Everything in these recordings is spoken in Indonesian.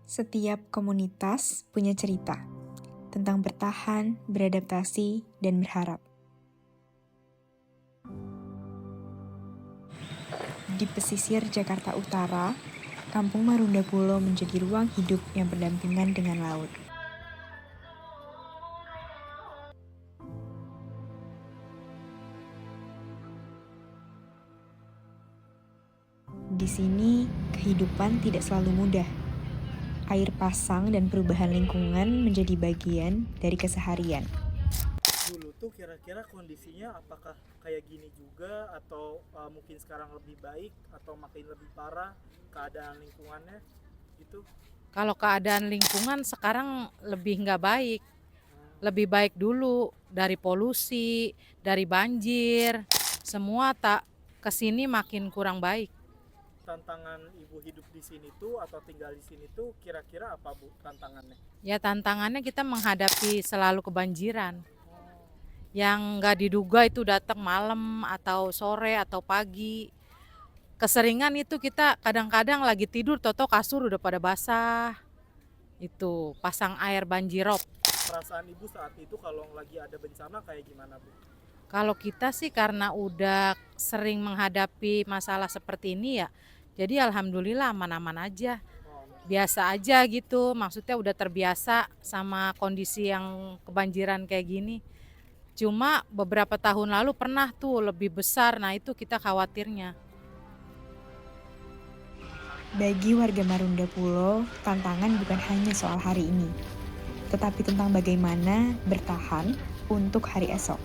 Setiap komunitas punya cerita tentang bertahan, beradaptasi, dan berharap. Di pesisir Jakarta Utara, Kampung Marunda Pulo menjadi ruang hidup yang berdampingan dengan laut. Di sini, kehidupan tidak selalu mudah. Air pasang dan perubahan lingkungan menjadi bagian dari keseharian. Dulu tuh kira-kira kondisinya apakah kayak gini juga atau mungkin sekarang lebih baik atau makin lebih parah keadaan lingkungannya gitu? Kalau keadaan lingkungan sekarang lebih nggak baik, lebih baik dulu dari polusi, dari banjir, semua tak kesini makin kurang baik. Tantangan ibu hidup di sini tuh atau tinggal di sini tuh kira-kira apa Bu tantangannya? Ya tantangannya kita menghadapi selalu kebanjiran, yang nggak diduga itu datang malam atau sore atau pagi. Keseringan itu kita kadang-kadang lagi tidur, toto kasur udah pada basah. Itu pasang air banjirop. Perasaan ibu saat itu kalau lagi ada bencana kayak gimana Bu? Kalau kita sih karena udah sering menghadapi masalah seperti ini ya, jadi alhamdulillah aman-aman aja. Biasa aja gitu, maksudnya udah terbiasa sama kondisi yang kebanjiran kayak gini. Cuma beberapa tahun lalu pernah tuh lebih besar, nah itu kita khawatirnya. Bagi warga Marunda Pulo, tantangan bukan hanya soal hari ini, tetapi tentang bagaimana bertahan untuk hari esok.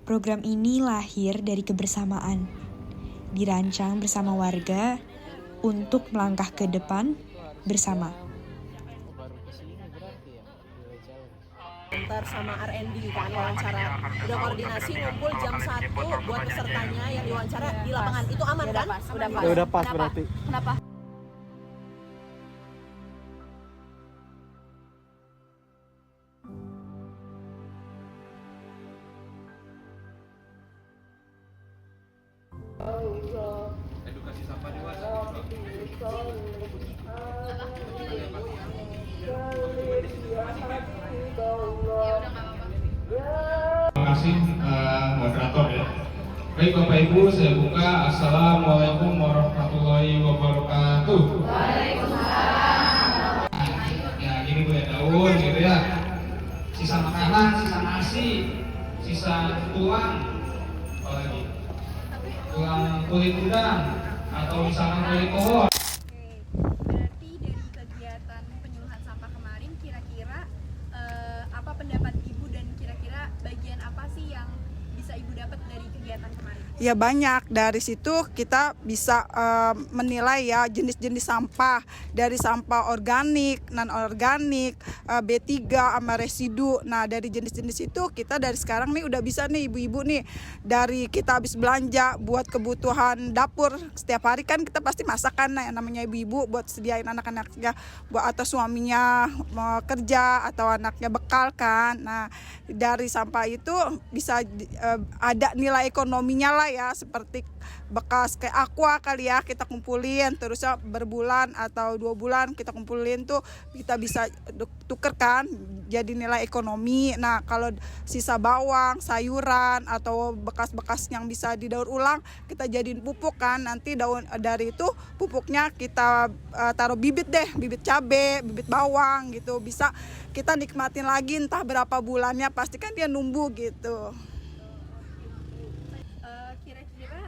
Program ini lahir dari kebersamaan, dirancang bersama warga untuk melangkah ke depan bersama. Ntar sama R&D kan wawancara, udah koordinasi ngumpul jam 1 buat pesertanya yang diwawancara di lapangan. Itu aman kan? Udah pas berarti. Kenapa? Edukasi sampah dewasa Terima kasih moderator ya. Baik Bapak Ibu, saya buka. Assalamualaikum warahmatullahi wabarakatuh. Waalaikumsalam. Ya gini Bu ya, daun gitu ya. Sisa makanan, sisa nasi, sisa tulang, apalagi tulang kulit udang atau misalkan kulit pohon. Berarti dari kegiatan penyuluhan sampah kemarin kira-kira apa pendapat Ibu dan kira-kira bagian apa sih yang bisa Ibu dapat dari kegiatan kemarin? Ya banyak, dari situ kita bisa menilai ya jenis-jenis sampah, dari sampah organik, non-organik, B3 sama residu. Nah dari jenis-jenis itu kita dari sekarang nih udah bisa nih ibu-ibu nih, dari kita habis belanja buat kebutuhan dapur, setiap hari kan kita pasti masakan, nah yang namanya ibu-ibu buat sediain anak-anaknya, buat atau suaminya mau kerja atau anaknya bekal kan. Nah dari sampah itu bisa ada nilai ekonominya lah ya, seperti bekas kayak aqua kali ya, kita kumpulin terus ya berbulan atau 2 bulan kita kumpulin tuh kita bisa tukerkan jadi nilai ekonomi. Nah kalau sisa bawang, sayuran atau bekas-bekas yang bisa didaur ulang kita jadiin pupuk kan, nanti daun dari itu pupuknya kita taruh bibit deh, bibit cabe, bibit bawang gitu, bisa kita nikmatin lagi entah berapa bulannya, pasti kan dia numbuh gitu. Kira-kira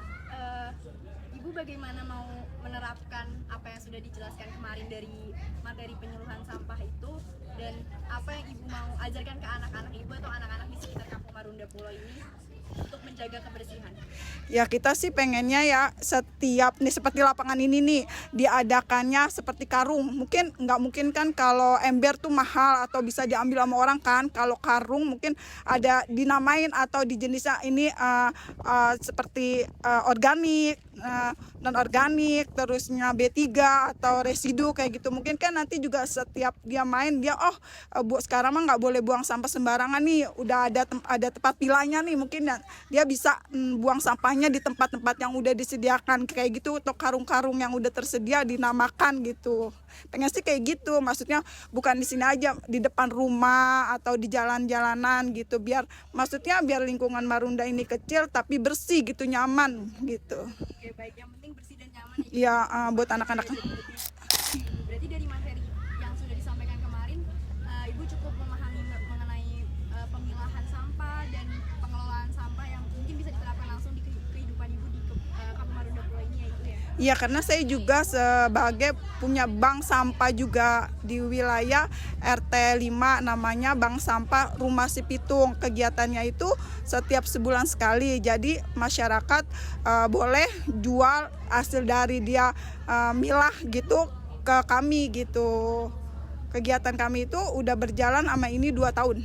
Ibu bagaimana mau menerapkan apa yang sudah dijelaskan kemarin dari materi penyuluhan sampah itu, dan apa yang Ibu mau ajarkan ke anak-anak Ibu atau anak-anak di sekitar Kampung Marunda Pulo ini untuk menjaga kebersihan? Ya kita sih pengennya ya setiap nih seperti lapangan ini nih diadakannya seperti karung. Nggak mungkin kan kalau ember tuh mahal atau bisa diambil sama orang kan. Kalau karung mungkin ada dinamain atau di jenisnya ini seperti organik, non organik, terusnya B3 atau residu kayak gitu. Mungkin kan nanti juga setiap dia main dia sekarang mah nggak boleh buang sampah sembarangan nih, udah ada tempat pilahnya nih, mungkin dia bisa buang sampahnya di tempat-tempat yang udah disediakan kayak gitu, atau karung-karung yang udah tersedia dinamakan gitu. Pengen sih kayak gitu, maksudnya bukan di sini aja, di depan rumah atau di jalan-jalanan gitu, biar lingkungan Marunda ini kecil tapi bersih gitu, nyaman gitu. Oke, baik, yang penting bersih dan nyaman ya. Iya, buat anak-anak. Berarti dari materi yang sudah disampaikan kemarin, Ibu cukup memahami mengenai pemilahan sampah dan pengelolaan sampah yang mungkin bisa diterapkan langsung di kehidupan Ibu di Kampung Marunda Pulau ini ya, Ibu ya? Iya, karena saya juga sebagai punya bank sampah juga di wilayah RT 5, namanya Bank Sampah Rumah Si Pitung. Kegiatannya itu setiap sebulan sekali. Jadi masyarakat boleh jual hasil dari dia milah gitu ke kami gitu. Kegiatan kami itu udah berjalan sama ini 2 tahun.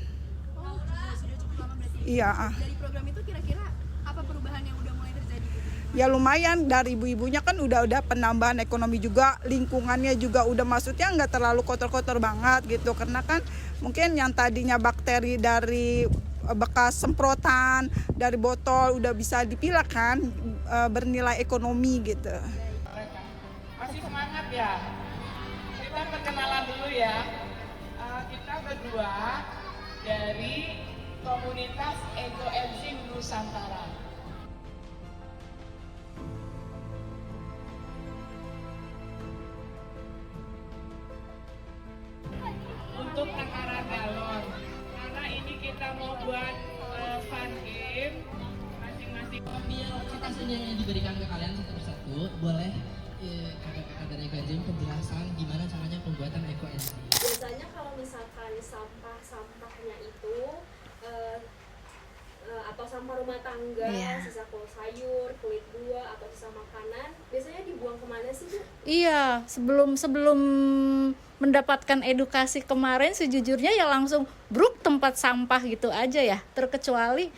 Oh, sudah cukup lama berarti. Iya. Dari program itu kira-kira apa perubahan yang udah mulai terjadi, Bu? Ya lumayan, dari ibu-ibunya kan udah penambahan ekonomi juga, lingkungannya juga udah, maksudnya nggak terlalu kotor-kotor banget gitu, karena kan mungkin yang tadinya bakteri dari bekas semprotan dari botol udah bisa dipilah kan, bernilai ekonomi gitu. Masih semangat ya? Kita perkenalan dulu ya. Kita berdua dari komunitas Ekoenzim Nusantara. Untuk takaran galon, karena ini kita mau buat fun game masing-masing. Ambil cita-cita yang diberikan ke kalian satu persatu, boleh kakak-kakak dari Ekoenzim penjelasan gimana caranya pembuatan Ekoenzim. Biasanya kalau misalkan sampahnya itu atau sampah rumah tangga, sisa kulit sayur, kulit buah atau sisa makanan, biasanya dibuang kemana sih, Bu? Iya, sebelum mendapatkan edukasi kemarin sejujurnya ya langsung bruk tempat sampah gitu aja ya, terkecuali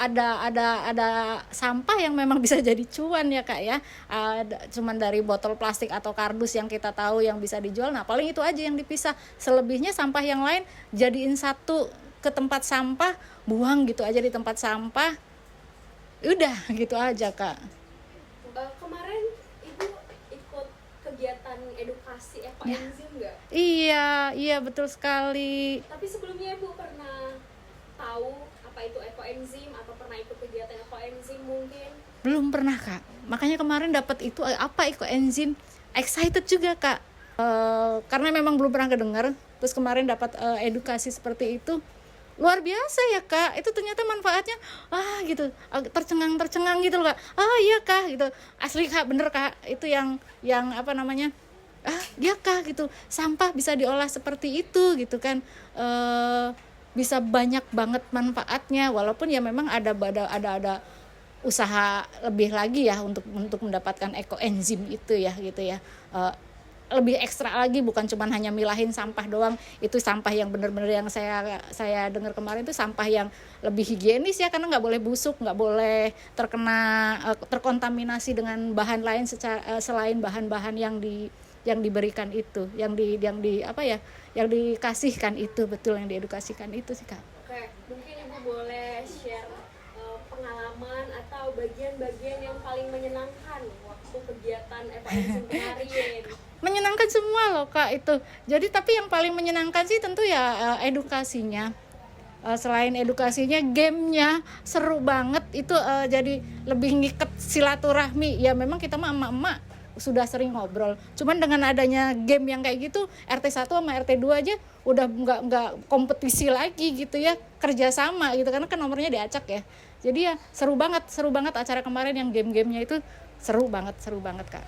ada sampah yang memang bisa jadi cuan ya Kak ya, cuman dari botol plastik atau kardus yang kita tahu yang bisa dijual, nah paling itu aja yang dipisah, selebihnya sampah yang lain jadiin satu ke tempat sampah, buang gitu aja di tempat sampah, udah gitu aja Kak. Kemarin Ibu ikut kegiatan edukasi Ekoenzim nggak? Iya betul sekali. Tapi sebelumnya Ibu pernah tahu apa itu Ekoenzim atau pernah ikut kegiatan Ekoenzim mungkin? Belum pernah Kak, makanya kemarin dapat itu apa Ekoenzim, excited juga Kak, karena memang belum pernah kedengar, terus kemarin dapat edukasi seperti itu, luar biasa ya Kak, itu ternyata manfaatnya gitu, tercengang gitu loh Kak, iya Kak gitu, asli Kak, bener Kak, itu yang apa namanya, iya Kak gitu, sampah bisa diolah seperti itu gitu kan, bisa banyak banget manfaatnya, walaupun ya memang ada usaha lebih lagi ya untuk mendapatkan Ekoenzim itu ya gitu ya, lebih ekstra lagi, bukan cuma hanya milahin sampah doang, itu sampah yang benar-benar yang saya dengar kemarin itu sampah yang lebih higienis ya, karena nggak boleh busuk, nggak boleh terkontaminasi dengan bahan lain selain bahan-bahan yang diberikan itu, yang dikasihkan itu, betul, yang diedukasikan itu sih Kak. Oke, mungkin Ibu boleh share pengalaman atau bagian-bagian yang paling menyenangkan waktu kegiatan Ekoenzim kemarin. Menyenangkan semua loh Kak itu. Jadi tapi yang paling menyenangkan sih tentu ya edukasinya. Selain edukasinya, gamenya seru banget itu, jadi lebih ngiket silaturahmi. Ya memang kita mah emak-emak sudah sering ngobrol. Cuman dengan adanya game yang kayak gitu, RT 1 sama RT 2 aja udah nggak kompetisi lagi gitu ya, kerjasama gitu, karena kan nomornya diacak ya. Jadi ya seru banget acara kemarin yang game-gamenya itu seru banget Kak.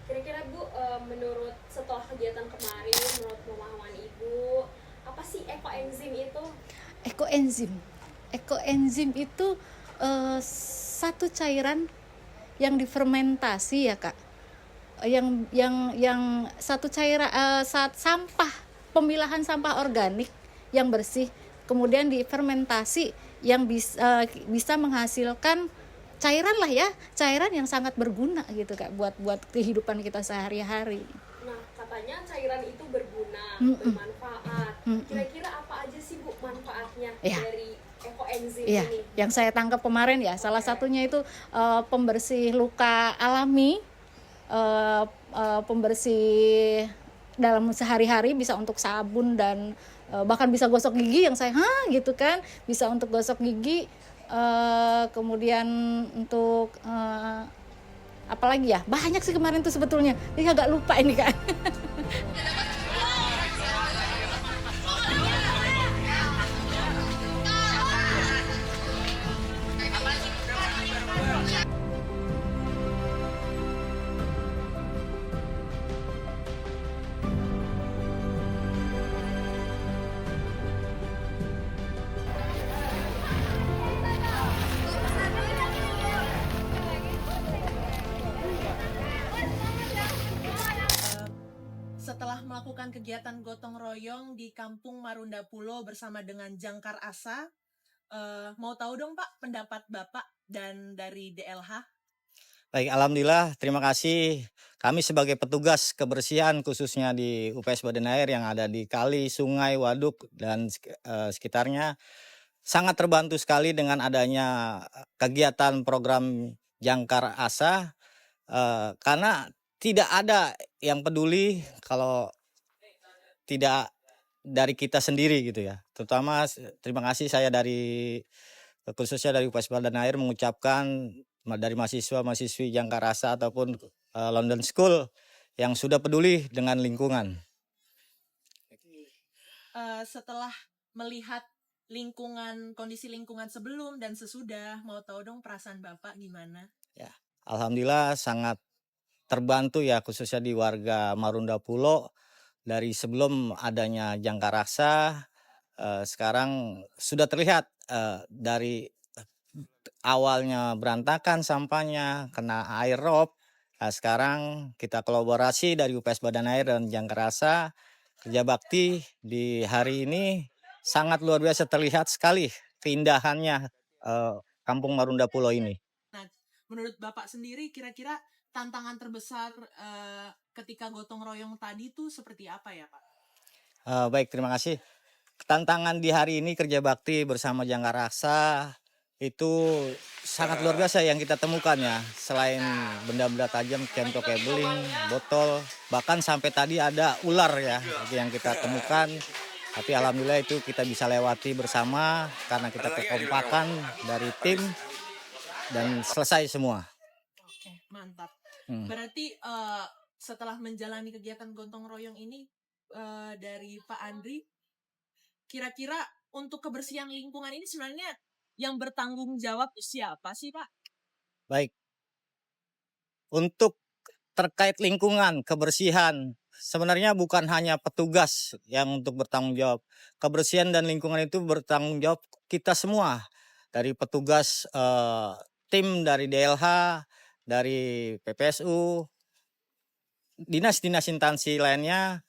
Kira-kira Bu, menurut setelah kegiatan kemarin, menurut pemahaman Ibu, apa sih Ekoenzim itu? Ekoenzim itu satu cairan yang difermentasi ya Kak, yang satu cairan saat pemilahan sampah organik yang bersih kemudian difermentasi yang bisa menghasilkan cairan lah ya, cairan yang sangat berguna gitu Kak buat kehidupan kita sehari-hari. Nah, katanya cairan itu berguna, bermanfaat. Kira-kira apa aja sih Bu manfaatnya dari ekoenzim ini? Yang saya tangkap kemarin ya, salah satunya itu pembersih luka alami, pembersih dalam sehari-hari, bisa untuk sabun dan bahkan bisa gosok gigi yang saya gitu kan, bisa untuk gosok gigi, kemudian untuk apalagi ya, banyak sih kemarin tuh sebetulnya, ini agak lupa ini Kak. Setelah melakukan kegiatan gotong royong di Kampung Marunda Pulo bersama dengan Jangkar Asa, mau tahu dong Pak pendapat Bapak dan dari DLH? Baik, alhamdulillah, terima kasih. Kami sebagai petugas kebersihan khususnya di UPS Badan Air yang ada di kali, sungai, waduk dan sekitarnya sangat terbantu sekali dengan adanya kegiatan program Jangkar Asa, karena tidak ada yang peduli kalau tidak dari kita sendiri gitu ya. Terutama terima kasih saya khususnya dari UPS Badan Air mengucapkan dari mahasiswa-mahasiswi Jangkar Asa ataupun London School yang sudah peduli dengan lingkungan. Setelah melihat kondisi lingkungan sebelum dan sesudah, mau tahu dong perasaan Bapak gimana? Ya, alhamdulillah sangat terbantu ya, khususnya di warga Marunda Pulo. Dari sebelum adanya Jangkar Asa, sekarang sudah terlihat dari awalnya berantakan sampahnya, kena air rob. Nah, sekarang kita kolaborasi dari UPS Badan Air dan Jangkar Asa, kerja bakti di hari ini sangat luar biasa, terlihat sekali keindahannya Kampung Marunda Pulo ini. Nah, menurut Bapak sendiri kira-kira tantangan terbesar ketika gotong royong tadi itu seperti apa ya Pak? Baik, terima kasih. Tantangan di hari ini kerja bakti bersama Jangkar Asa itu sangat luar biasa yang kita temukan ya. Selain benda-benda tajam, centok beling, botol, bahkan sampai tadi ada ular ya yang kita temukan. Tapi alhamdulillah itu kita bisa lewati bersama karena kita kekompakan dari tim dan selesai semua. Oke, mantap. Berarti setelah menjalani kegiatan gotong royong ini dari Pak Andri, kira-kira untuk kebersihan lingkungan ini sebenarnya yang bertanggung jawab siapa sih Pak? Baik, untuk terkait lingkungan, kebersihan, sebenarnya bukan hanya petugas yang untuk bertanggung jawab. Kebersihan dan lingkungan itu bertanggung jawab kita semua, dari petugas tim dari DLH, dari PPSU, dinas-dinas instansi lainnya,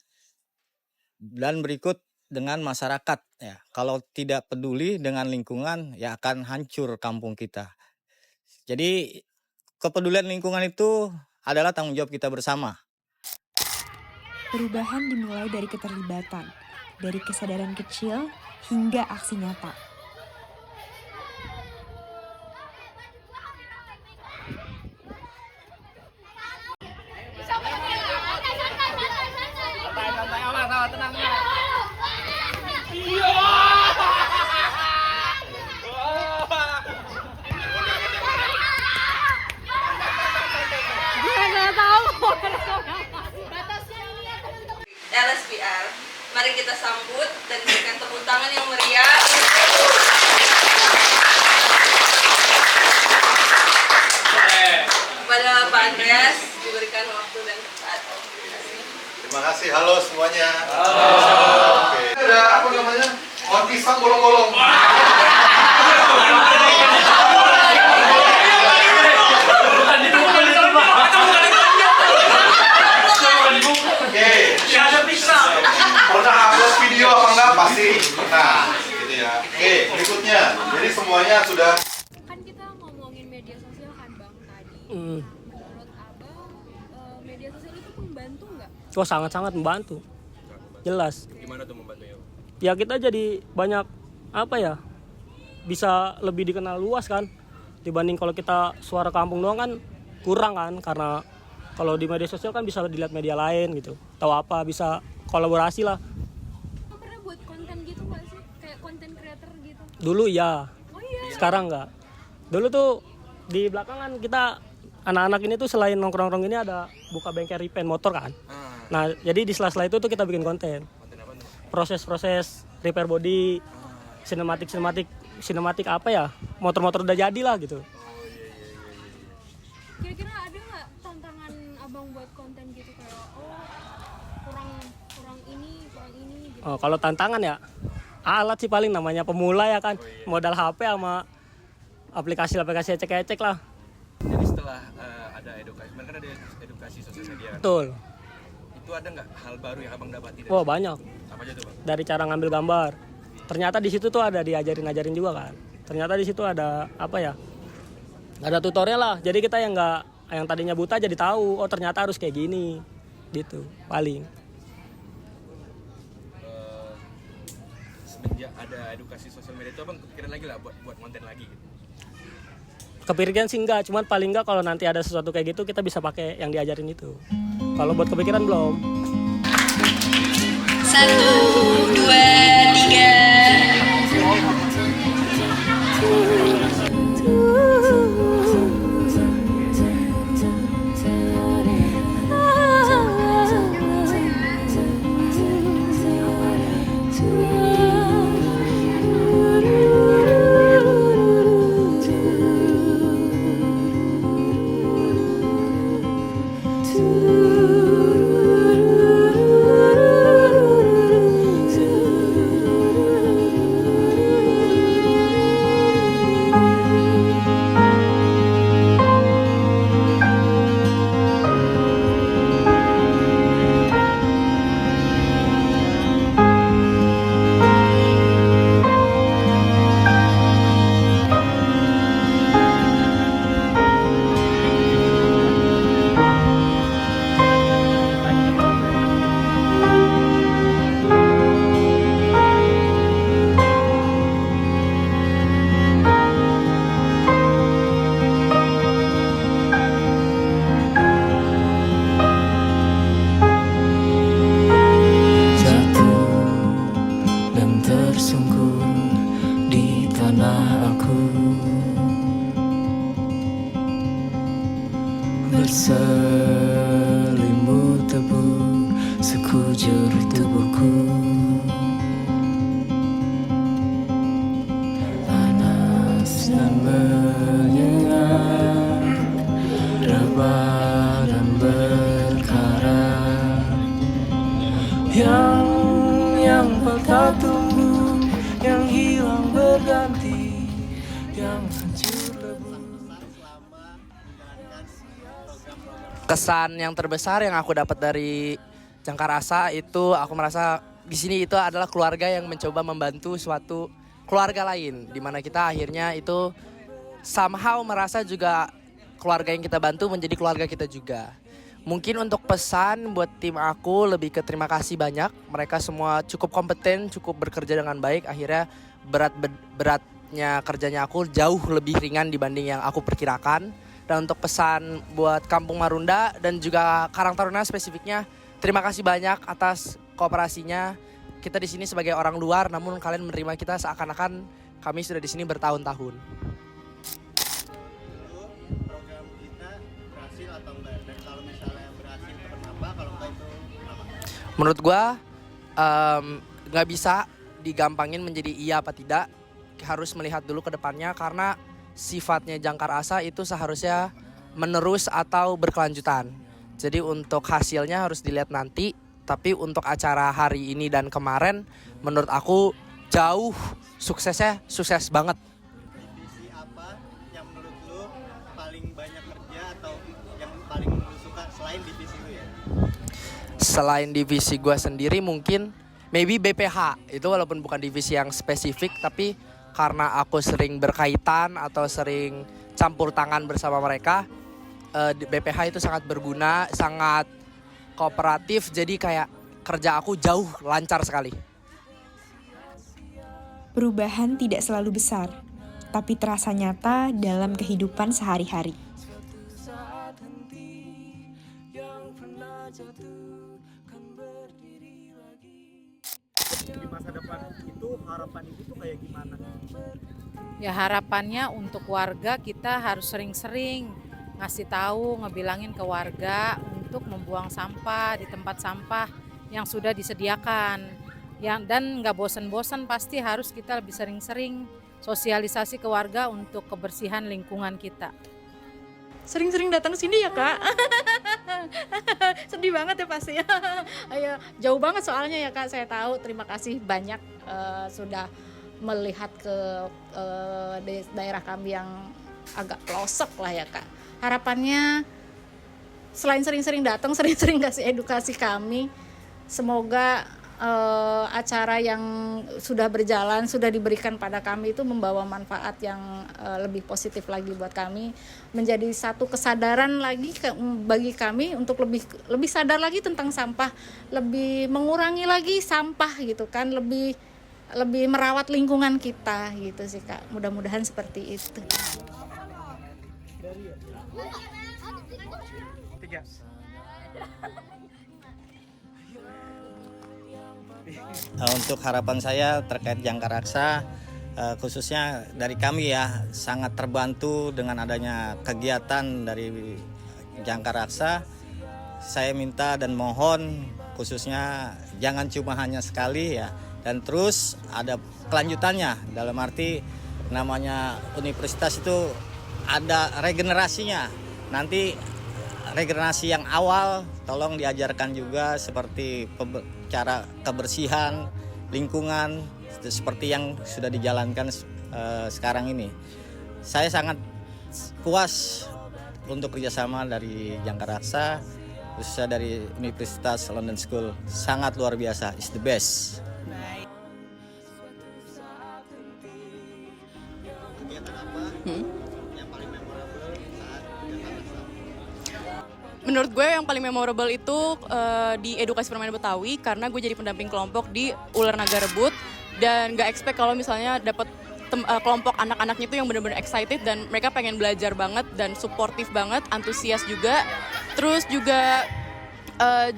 dan berikut dengan masyarakat ya. Kalau tidak peduli dengan lingkungan ya akan hancur kampung kita. Jadi kepedulian lingkungan itu adalah tanggung jawab kita bersama. Perubahan dimulai dari keterlibatan, dari kesadaran kecil hingga aksi nyata. LSPR, mari kita sambut dan berikan tepuk tangan yang meriah kepada Pak Andreas, diberikan waktu dan tempat. Terima kasih, halo semuanya. Halo. Oke. Ada apa namanya? Pohon pisang bolong-bolong. Pernah upload video apa enggak? Pasti pernah gitu ya. Oke, berikutnya. Jadi semuanya sudah. Kan kita ngomongin media sosial abang tadi. Menurut abang media sosial itu membantu nggak? Oh, sangat-sangat membantu. Jelas. Gimana tuh membantunya? Ya kita jadi banyak bisa lebih dikenal luas kan, dibanding kalau kita suara kampung doang kan kurang kan, karena kalau di media sosial kan bisa dilihat media lain gitu, tahu apa, bisa kolaborasi lah. Pernah buat konten gitu nggak sih, kayak konten creator gitu? Dulu ya, sekarang nggak. Dulu tuh di belakangan kita anak-anak ini tuh selain nongkrong-nongkrong ini ada buka bengkel repaint motor kan. Nah jadi di sela-sela itu tuh kita bikin konten. Proses-proses repair body, sinematik apa ya, motor-motor udah jadi lah gitu. Kira-kira ada nggak tantangan abang buat konten gitu, kayak kurang ini gitu? Oh, kalau tantangan ya alat sih paling, namanya pemula ya kan, modal HP sama aplikasi ecek-ecek lah. Jadi setelah ada edukasi, kan ada edukasi sosial media kan? Betul. Itu ada nggak hal baru yang abang dapati? Oh banyak. Apa aja tuh bang? Dari cara ngambil gambar. Ternyata di situ tuh ada diajarin juga kan. Ternyata di situ ada ada tutorial lah. Jadi kita yang tadinya buta jadi tahu, oh ternyata harus kayak gini. Gitu, paling. Semenjak ada edukasi sosial media itu abang kepikiran lagi lah buat konten lagi gitu? Kepikiran sih enggak, cuman paling enggak kalau nanti ada sesuatu kayak gitu kita bisa pakai yang diajarin itu. Kalau buat kepikiran belum. 1, 2, 3. Berselimut tebu sekujur tubuhku, panas dan menyengat, rebah dan berkarat, yang patah tumbuh, yang hilang berganti, yang hancur lebur. Kesan yang terbesar yang aku dapat dari Jangkar Asa itu, aku merasa di sini itu adalah keluarga yang mencoba membantu suatu keluarga lain, di mana kita akhirnya itu somehow merasa juga keluarga yang kita bantu menjadi keluarga kita juga. Mungkin untuk pesan buat tim aku lebih ke terima kasih banyak. Mereka semua cukup kompeten, cukup bekerja dengan baik. Akhirnya beratnya kerjanya aku jauh lebih ringan dibanding yang aku perkirakan. Dan untuk pesan buat Kampung Marunda dan juga Karang Taruna spesifiknya, terima kasih banyak atas kooperasinya. Kita di sini sebagai orang luar, namun kalian menerima kita seakan-akan kami sudah di sini bertahun-tahun. Program kita berhasil atau enggak? Dan kalau misalnya berhasil itu kenapa? Kalau enggak itu kenapa? Menurut gua nggak bisa digampangin menjadi iya apa tidak. Harus melihat dulu ke depannya, karena sifatnya Jangkar Asa itu seharusnya menerus atau berkelanjutan. Jadi untuk hasilnya harus dilihat nanti. Tapi untuk acara hari ini dan kemarin menurut aku jauh suksesnya, sukses banget. Divisi apa yang menurut lu paling banyak kerja atau yang paling lu suka selain divisi lu ya? Selain divisi gua sendiri mungkin maybe BPH. Itu walaupun bukan divisi yang spesifik, tapi karena aku sering berkaitan atau sering campur tangan bersama mereka, BPH itu sangat berguna, sangat kooperatif, jadi kayak kerja aku jauh lancar sekali. Perubahan tidak selalu besar, tapi terasa nyata dalam kehidupan sehari-hari. Di masa depan itu harapan ibu tuh kayak gimana? Ya harapannya untuk warga kita harus sering-sering ngasih tahu, ngebilangin ke warga untuk membuang sampah di tempat sampah yang sudah disediakan. Dan nggak bosan-bosan, pasti harus kita lebih sering-sering sosialisasi ke warga untuk kebersihan lingkungan kita. Sering-sering datang sini ya Kak. Sedih banget ya pasti. Ayo, jauh banget soalnya ya Kak, saya tahu. Terima kasih banyak sudah melihat ke daerah kami yang agak pelosok lah ya Kak. Harapannya selain sering-sering datang, sering-sering kasih edukasi kami, semoga acara yang sudah berjalan, sudah diberikan pada kami itu membawa manfaat yang lebih positif lagi buat kami, menjadi satu kesadaran lagi bagi kami untuk lebih sadar lagi tentang sampah, lebih mengurangi lagi sampah gitu kan, lebih merawat lingkungan kita gitu sih Kak. Mudah-mudahan seperti itu. Untuk harapan saya terkait Jangkaraksa, khususnya dari kami ya, sangat terbantu dengan adanya kegiatan dari Jangkaraksa. Saya minta dan mohon khususnya jangan cuma hanya sekali ya, dan terus ada kelanjutannya, dalam arti namanya universitas itu ada regenerasinya. Nanti regenerasi yang awal tolong diajarkan juga seperti cara kebersihan lingkungan seperti yang sudah dijalankan sekarang ini. Saya sangat puas untuk kerjasama dari Jangkaraksa, khususnya dari Universitas London School. Sangat luar biasa, is the best. Kegiatan apa yang paling memorable saat Jangkaraksa? Menurut gue yang paling memorable itu di Edukasi Permainan Betawi, karena gue jadi pendamping kelompok di Ular Naga Rebut, dan gak expect kalau misalnya dapat kelompok anak-anaknya itu yang benar-benar excited dan mereka pengen belajar banget dan suportif banget, antusias juga. Terus juga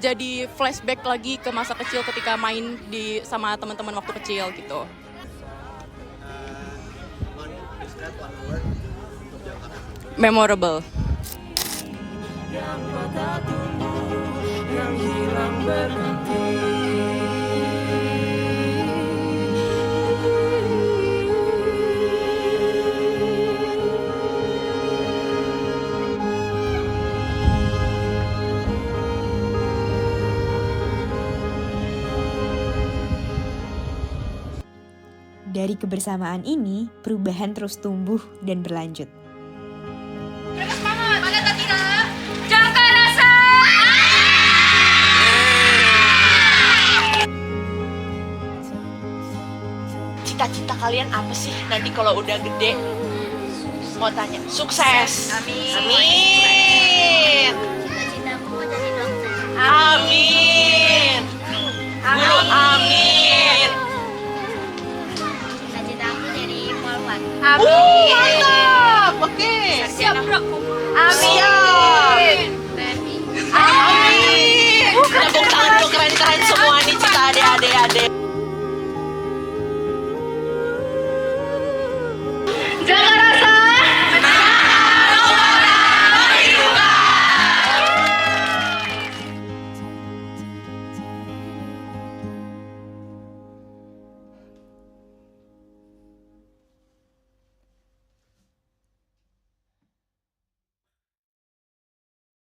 jadi flashback lagi ke masa kecil ketika main sama teman-teman waktu kecil gitu. Memorable. Yang patah tumbuh, yang hilang berganti. Dari kebersamaan ini, perubahan terus tumbuh dan berlanjut. Semangat! Mana Tatira? Jangkaraksa! Cita-cita kalian apa sih nanti kalau udah gede? Mau tanya. Sukses. Amin.